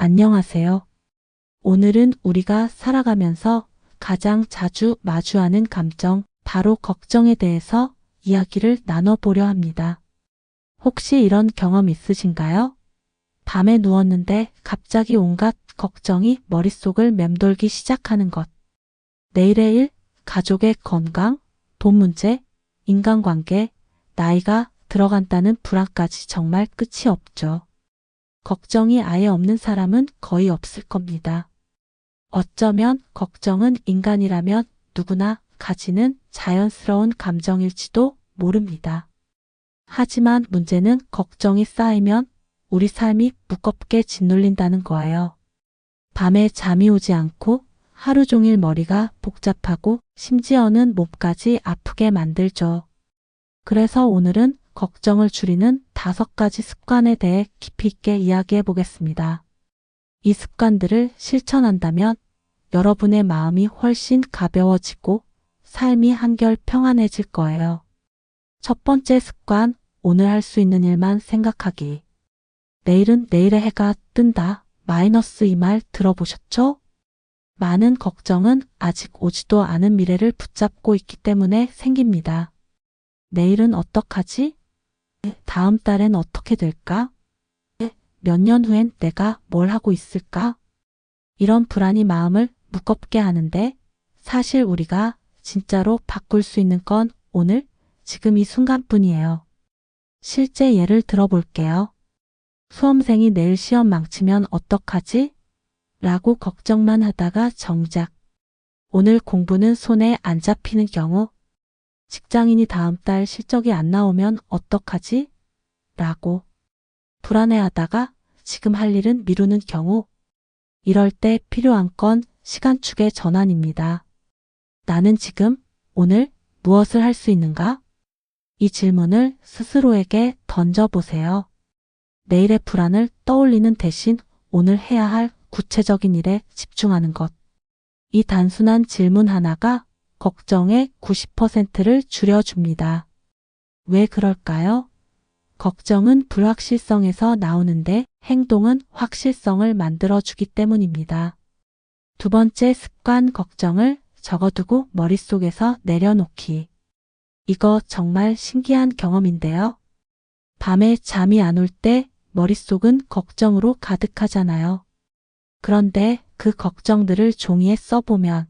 안녕하세요. 오늘은 우리가 살아가면서 가장 자주 마주하는 감정, 바로 걱정에 대해서 이야기를 나눠보려 합니다. 혹시 이런 경험 있으신가요? 밤에 누웠는데 갑자기 온갖 걱정이 머릿속을 맴돌기 시작하는 것. 내일의 일, 가족의 건강, 돈 문제, 인간관계, 나이가 들어간다는 불안까지 정말 끝이 없죠. 걱정이 아예 없는 사람은 거의 없을 겁니다. 어쩌면 걱정은 인간이라면 누구나 가지는 자연스러운 감정일지도 모릅니다. 하지만 문제는 걱정이 쌓이면 우리 삶이 무겁게 짓눌린다는 거예요. 밤에 잠이 오지 않고 하루 종일 머리가 복잡하고 심지어는 몸까지 아프게 만들죠. 그래서 오늘은 걱정을 줄이는 5가지 습관에 대해 깊이 있게 이야기해 보겠습니다. 이 습관들을 실천한다면 여러분의 마음이 훨씬 가벼워지고 삶이 한결 평안해질 거예요. 첫 번째 습관, 오늘 할 수 있는 일만 생각하기. 내일은 내일의 해가 뜬다. 이 말 들어보셨죠? 많은 걱정은 아직 오지도 않은 미래를 붙잡고 있기 때문에 생깁니다. 내일은 어떡하지? 다음 달엔 어떻게 될까? 몇 년 후엔 내가 뭘 하고 있을까? 이런 불안이 마음을 무겁게 하는데 사실 우리가 진짜로 바꿀 수 있는 건 오늘, 지금 이 순간뿐이에요. 실제 예를 들어볼게요. 수험생이 내일 시험 망치면 어떡하지? 라고 걱정만 하다가 정작 오늘 공부는 손에 안 잡히는 경우, 직장인이 다음 달 실적이 안 나오면 어떡하지? 라고 불안해하다가 지금 할 일은 미루는 경우, 이럴 때 필요한 건 시간축의 전환입니다. 나는 지금, 오늘 무엇을 할 수 있는가? 이 질문을 스스로에게 던져보세요. 내일의 불안을 떠올리는 대신 오늘 해야 할 구체적인 일에 집중하는 것. 이 단순한 질문 하나가 걱정의 90%를 줄여줍니다. 왜 그럴까요? 걱정은 불확실성에서 나오는데 행동은 확실성을 만들어주기 때문입니다. 두 번째 습관, 걱정을 적어두고 머릿속에서 내려놓기. 이거 정말 신기한 경험인데요. 밤에 잠이 안 올 때 머릿속은 걱정으로 가득하잖아요. 그런데 그 걱정들을 종이에 써보면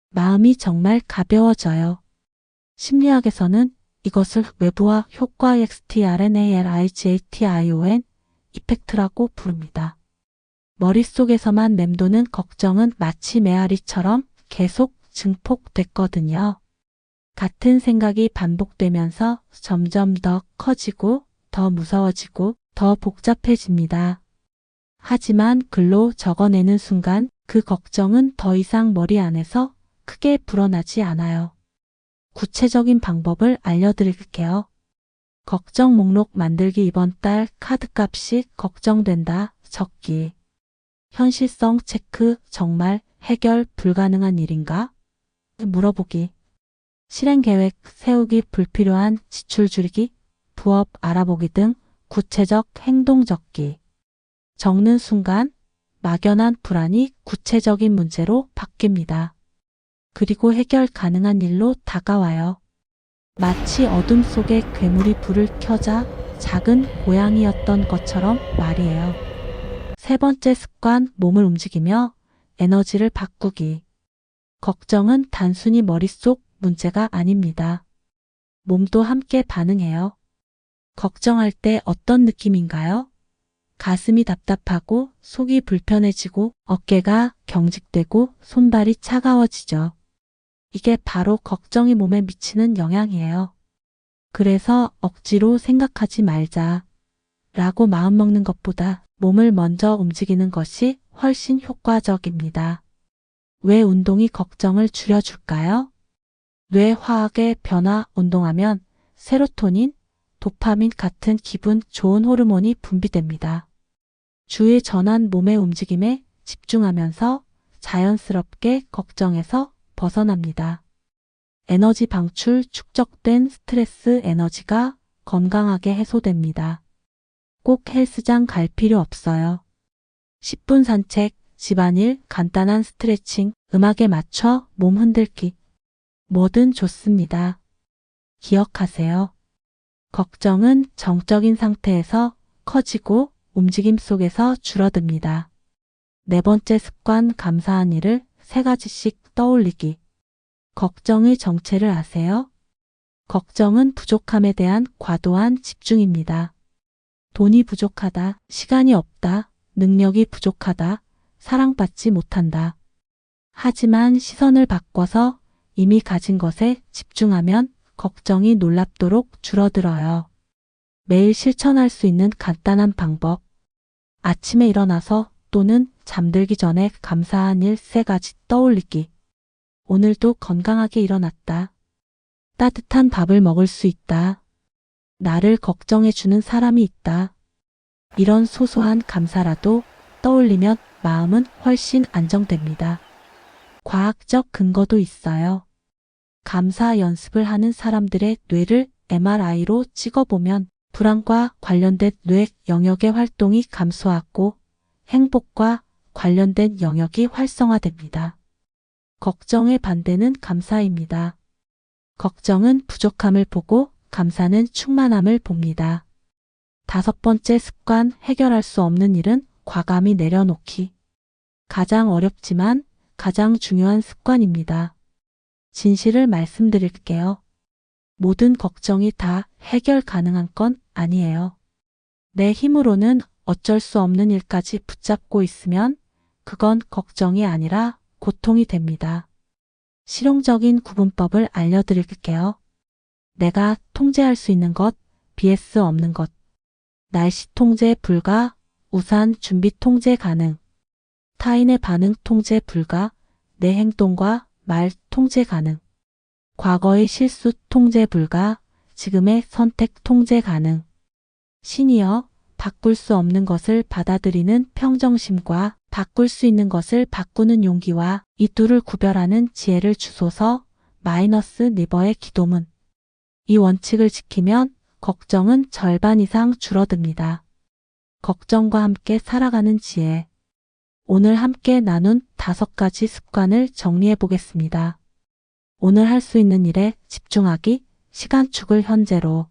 마음이 정말 가벼워져요. 심리학에서는 이것을 외부화 효과 externalization 이펙트라고 부릅니다. 머릿속에서만 맴도는 걱정은 마치 메아리처럼 계속 증폭됐거든요. 같은 생각이 반복되면서 점점 더 커지고 더 무서워지고 더 복잡해집니다. 하지만 글로 적어내는 순간 그 걱정은 더 이상 머리 안에서 크게 불어나지 않아요. 구체적인 방법을 알려드릴게요. 걱정 목록 만들기. 이번 달 카드값이 걱정된다. 적기. 현실성 체크. 정말 해결 불가능한 일인가? 물어보기. 실행 계획 세우기. 불필요한 지출 줄이기. 부업 알아보기 등 구체적 행동 적기. 적는 순간 막연한 불안이 구체적인 문제로 바뀝니다. 그리고 해결 가능한 일로 다가와요. 마치 어둠 속에 괴물이 불을 켜자 작은 고양이였던 것처럼 말이에요. 세 번째 습관, 몸을 움직이며 에너지를 바꾸기. 걱정은 단순히 머릿속 문제가 아닙니다. 몸도 함께 반응해요. 걱정할 때 어떤 느낌인가요? 가슴이 답답하고 속이 불편해지고 어깨가 경직되고 손발이 차가워지죠. 이게 바로 걱정이 몸에 미치는 영향이에요. 그래서 억지로 생각하지 말자 라고 마음먹는 것보다 몸을 먼저 움직이는 것이 훨씬 효과적입니다. 왜 운동이 걱정을 줄여줄까요? 뇌 화학의 변화. 운동하면 세로토닌, 도파민 같은 기분 좋은 호르몬이 분비됩니다. 주의 전환, 몸의 움직임에 집중하면서 자연스럽게 걱정에서 벗어납니다. 에너지 방출. 축적된 스트레스 에너지가 건강하게 해소됩니다. 꼭 헬스장 갈 필요 없어요. 10분 산책, 집안일, 간단한 스트레칭, 음악에 맞춰 몸 흔들기. 뭐든 좋습니다. 기억하세요. 걱정은 정적인 상태에서 커지고 움직임 속에서 줄어듭니다. 네 번째 습관, 감사한 일을 3가지씩 떠올리기. 걱정의 정체를 아세요? 걱정은 부족함에 대한 과도한 집중입니다. 돈이 부족하다, 시간이 없다, 능력이 부족하다, 사랑받지 못한다. 하지만 시선을 바꿔서 이미 가진 것에 집중하면 걱정이 놀랍도록 줄어들어요. 매일 실천할 수 있는 간단한 방법. 아침에 일어나서 또는 잠들기 전에 감사한 일 3가지 떠올리기. 오늘도 건강하게 일어났다. 따뜻한 밥을 먹을 수 있다. 나를 걱정해주는 사람이 있다. 이런 소소한 감사라도 떠올리면 마음은 훨씬 안정됩니다. 과학적 근거도 있어요. 감사 연습을 하는 사람들의 뇌를 MRI로 찍어보면 불안과 관련된 뇌 영역의 활동이 감소하고 행복과 관련된 영역이 활성화됩니다. 걱정의 반대는 감사입니다. 걱정은 부족함을 보고 감사는 충만함을 봅니다. 5번째 습관, 해결할 수 없는 일은 과감히 내려놓기. 가장 어렵지만 가장 중요한 습관입니다. 진실을 말씀드릴게요. 모든 걱정이 다 해결 가능한 건 아니에요. 내 힘으로는 어쩔 수 없는 일까지 붙잡고 있으면 그건 걱정이 아니라 고통이 됩니다. 실용적인 구분법을 알려드릴게요. 내가 통제할 수 있는 것, vs 없는 것. 날씨 통제 불가, 우산 준비 통제 가능. 타인의 반응 통제 불가, 내 행동과 말 통제 가능. 과거의 실수 통제 불가, 지금의 선택 통제 가능. 신이여, 바꿀 수 없는 것을 받아들이는 평정심과 바꿀 수 있는 것을 바꾸는 용기와 이 둘을 구별하는 지혜를 주소서. 리버의 기도문. 이 원칙을 지키면 걱정은 절반 이상 줄어듭니다. 걱정과 함께 살아가는 지혜. 오늘 함께 나눈 5가지 습관을 정리해 보겠습니다. 오늘 할 수 있는 일에 집중하기, 시간축을 현재로.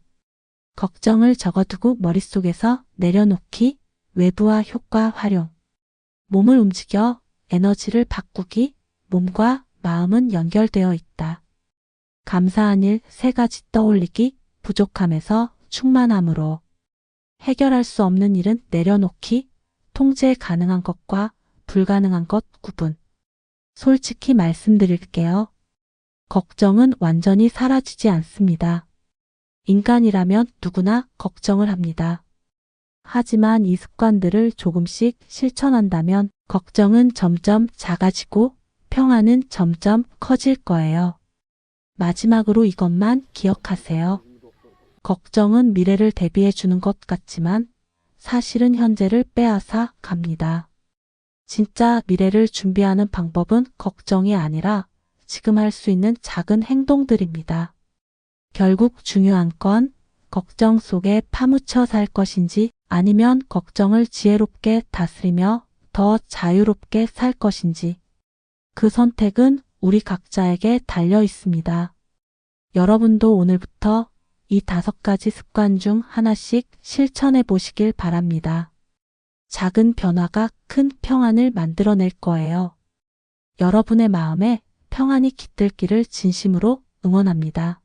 걱정을 적어두고 머릿속에서 내려놓기, 외부와 효과 활용. 몸을 움직여 에너지를 바꾸기, 몸과 마음은 연결되어 있다. 감사한 일 3가지 떠올리기, 부족함에서 충만함으로. 해결할 수 없는 일은 내려놓기, 통제 가능한 것과 불가능한 것 구분. 솔직히 말씀드릴게요. 걱정은 완전히 사라지지 않습니다. 인간이라면 누구나 걱정을 합니다. 하지만 이 습관들을 조금씩 실천한다면 걱정은 점점 작아지고 평안은 점점 커질 거예요. 마지막으로 이것만 기억하세요. 걱정은 미래를 대비해 주는 것 같지만 사실은 현재를 빼앗아 갑니다. 진짜 미래를 준비하는 방법은 걱정이 아니라 지금 할 수 있는 작은 행동들입니다. 결국 중요한 건 걱정 속에 파묻혀 살 것인지 아니면 걱정을 지혜롭게 다스리며 더 자유롭게 살 것인지. 그 선택은 우리 각자에게 달려 있습니다. 여러분도 오늘부터 이 5가지 습관 중 하나씩 실천해 보시길 바랍니다. 작은 변화가 큰 평안을 만들어낼 거예요. 여러분의 마음에 평안이 깃들기를 진심으로 응원합니다.